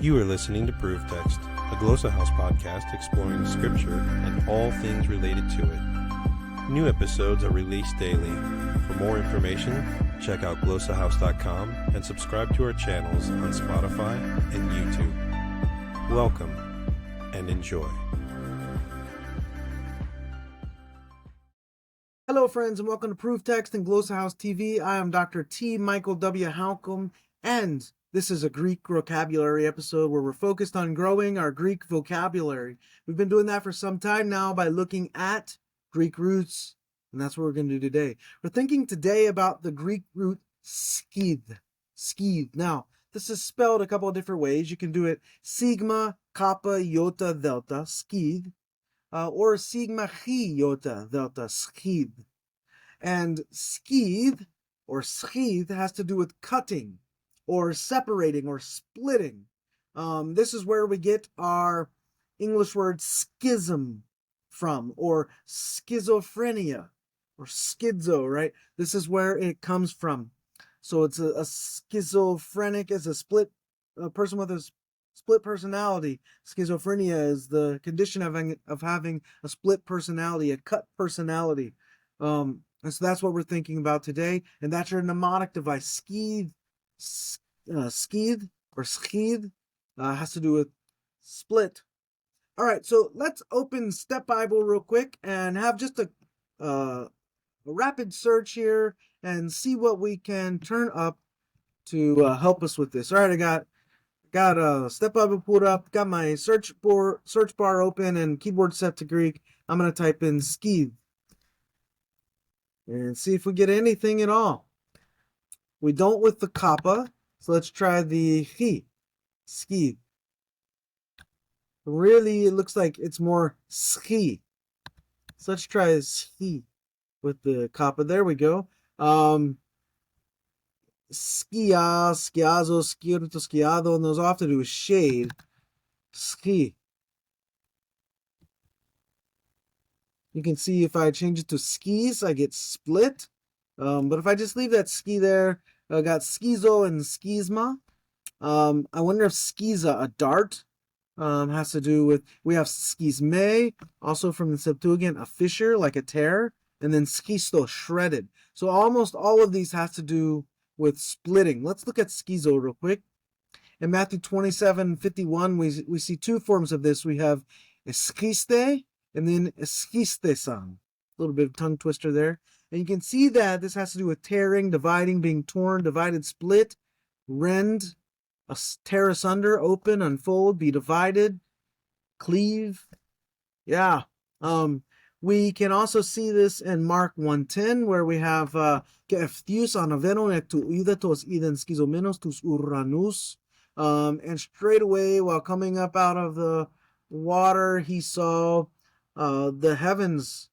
You are listening to Proof Text, a Glossa House podcast exploring Scripture and all things related to it. New episodes are released daily. For more information, check out glossahouse.com and subscribe to our channels on Spotify and YouTube. Welcome and enjoy. Hello friends and welcome to Proof Text and Glossa House TV. I am Dr. T. Michael W. Halcomb, and this is a Greek vocabulary episode where we're focused on growing our Greek vocabulary. We've been doing that for some time now by looking at Greek roots, and that's what we're going to do today. We're thinking today about the Greek root skidh. Skidh. Now, this is spelled a couple of different ways. You can do it sigma, kappa, iota, delta, skidh, or sigma, chi, iota, delta, schid. And skidh, or schidh, has to do with cutting, or separating, or splitting. This is where we get our English word schism from, or schizophrenia, or schizo, right? This is where it comes from. So it's a schizophrenic is a person with a split personality. Schizophrenia is the condition of having a split personality, a cut personality. And so that's what we're thinking about today. And that's your mnemonic device. Skidh or schid has to do with split. All right, so let's open Step Bible real quick and have just a rapid search here and see what we can turn up to help us with this. All right, I got a Step Bible pulled up, got my search bar open and keyboard set to Greek. I'm going to type in skidh and see if we get anything at all. We don't with the kappa, so let's try the chi, skidh. Really, it looks like it's more schi. So let's try schi with the kappa. There we go. Skia, skiazo, skirto, skiado, and those all have to do with shade. Schi. You can see if I change it to skis, I get split. But if I just leave that ski there, I got schizo and schisma. I wonder if schiza, a dart, has to do with, we have schisme, also from the Septuagint, a fissure, like a tear, and then schisto, shredded. So almost all of these has to do with splitting. Let's look at schizo real quick. In Matthew 27:51, we see two forms of this. We have eschiste and then eschistesan. A little bit of tongue twister there. And you can see that this has to do with tearing, dividing, being torn, divided, split, rend, tear asunder, open, unfold, be divided, cleave. Yeah. We can also see this in Mark 1:10, where we have kefthius anavenon ek tu idatos iden schizomenos tus uranus. And straight away, while coming up out of the water, he saw the heavens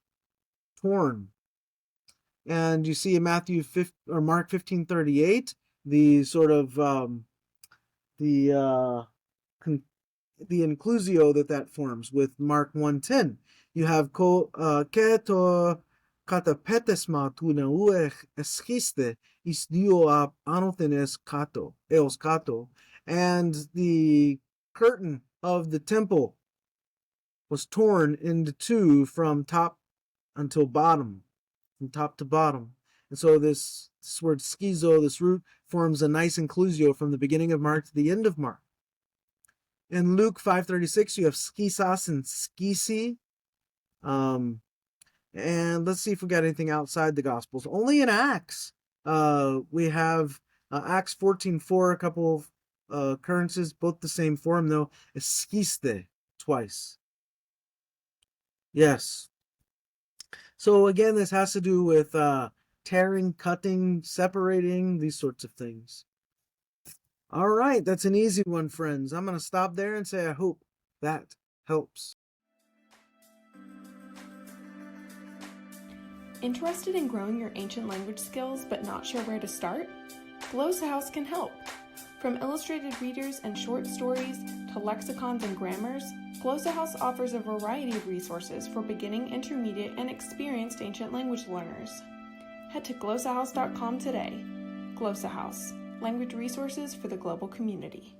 torn. And you see in Mark 15:38, the sort of the inclusio that forms with Mark 1:10. You have keto katapetesma tu nau eschiste is dio anothenes kato eos kato, and the curtain of the temple was torn into two from top until bottom. From top to bottom. And so this word schizo, this root, forms a nice inclusio from the beginning of Mark to the end of Mark. In Luke 5:36, you have schisas and schisi. And let's see if we got anything outside the Gospels. Only in Acts, we have Acts 14:4, a couple of occurrences, both the same form though, eschiste, twice. Yes. So again, this has to do with tearing, cutting, separating, these sorts of things. All right, that's an easy one, friends. I'm going to stop there and say I hope that helps. Interested in growing your ancient language skills but not sure where to start? Glossa House can help. From illustrated readers and short stories to lexicons and grammars, Glossa House offers a variety of resources for beginning, intermediate, and experienced ancient language learners. Head to glossahouse.com today. Glossa House, language resources for the global community.